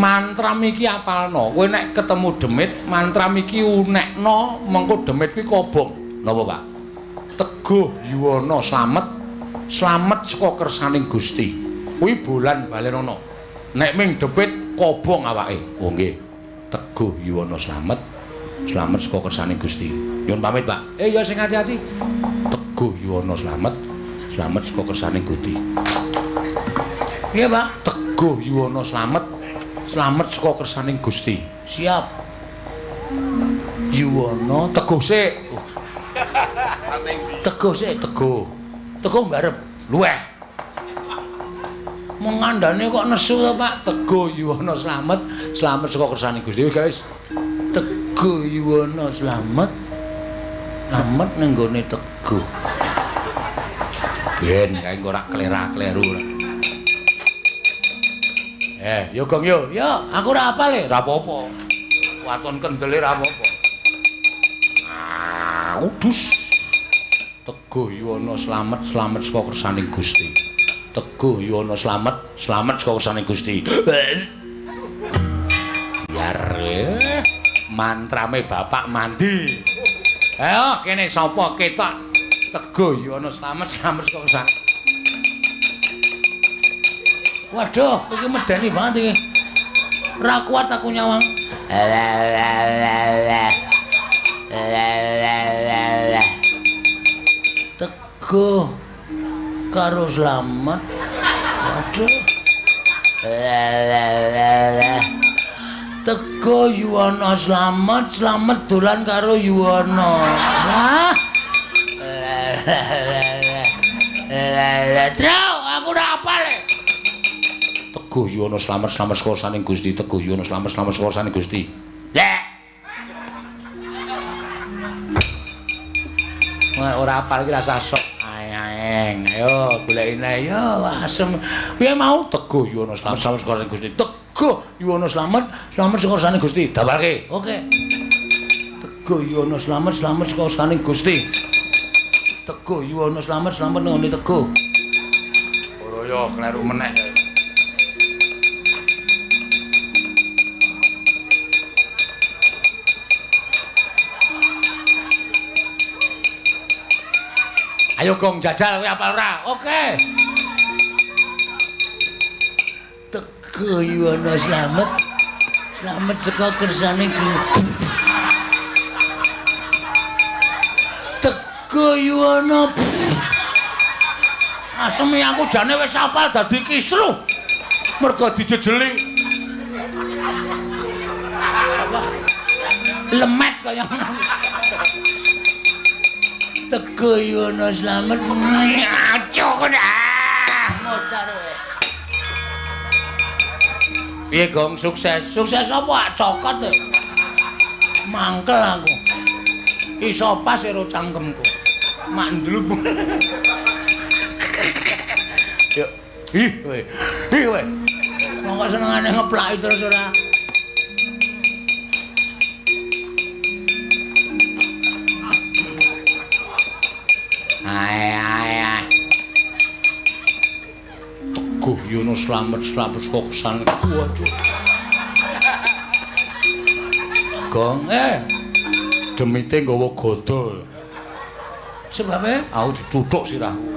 Mantra iki apalno. Kowe nek ketemu demit, mantra iki unekno, mengko demit kuwi kobong. Napa, Pak? Teguh yuwana slamet, slamet saka kersaning Gusti. Kuwi bolan balenono. Nek ming demit kobong awake. Oh nggih. Teguh yuwana slamet, slamet saka kersaning Gusti. Nyuwun pamit, Pak. Ya sing ati-ati. Teguh yuwana slamet, slamet saka kersaning Gusti. Iya, Pak. Teguh yuwana slamet, slamet saka kersaning Gusti. Siap. Yuwana teguh sik. Teguh sik, teguh. Teguh mbarep. Luweh. Mengandane kok nesu to, Pak. Teguh yuwana slamet, slamet saka kersaning Gusti, guys. Teguh yuwana slamet, slamet ning gone teguh. Ben kae ora klera-kleru. Yo Gong yo. Yo, aku ora apal e. Ora apa-apa. Waton kendele ora apa-apa. Udus. Teguh yuwana slamet, slamet saka kersaning Gusti. Teguh yuwana slamet, slamet saka kersaning Gusti. Biar mantrame Bapak mandi. Ayo kene sapa ketok Teguh yuwana slamet, slamet saka kersaning. Waduh, iki medeni banget iki. Ora kuat aku nyawang. Teguh karo slamet. Waduh. Teguh yuwana slamet, slamet dolan karo yuwana. Wah. Trau, aku ora apal. Teguh yuwana slamet, slamet saka kersaning Gusti. Teguh yuwana slamet, slamet saka kersaning Gusti. Ora apal iki rasa sok. Aeng, ayo golekine yo asem. Piye mau Teguh yuwana slamet, slamet saka kersaning Gusti. Teguh yuwana slamet, slamet saka kersaning Gusti. Dawalke. Oke. Teguh yuwana slamet, slamet saka kersaning Gusti. Teguh yuwana slamet, slamet nang Teguh. Ora yo kleru meneh. Ayo Gong jajal kowe apal ora? Oke. Teguh yuwana slamet, slamet saka kersane iki. Teguh yuwana. Asemi aku jane wis apal dadi kisruh. Mergo dijejeli. Apa? Lemet kaya ngono. Teguh yuwana slamet. Aco kena. Motor kowe. Piye Gong sukses? Sukses apa? Cokot e. Mangkel aku. Iso pas karo cangkemku. Mandlup. Yo. Ih kowe. Ih kowe. Monggo senengane ngeplaki terus ora. Ai. Teguh yuwana slamet, slamet saka kersaning. Waduh. Gong, demite nggawa godol. Sebabe aku dituthuk sirahku.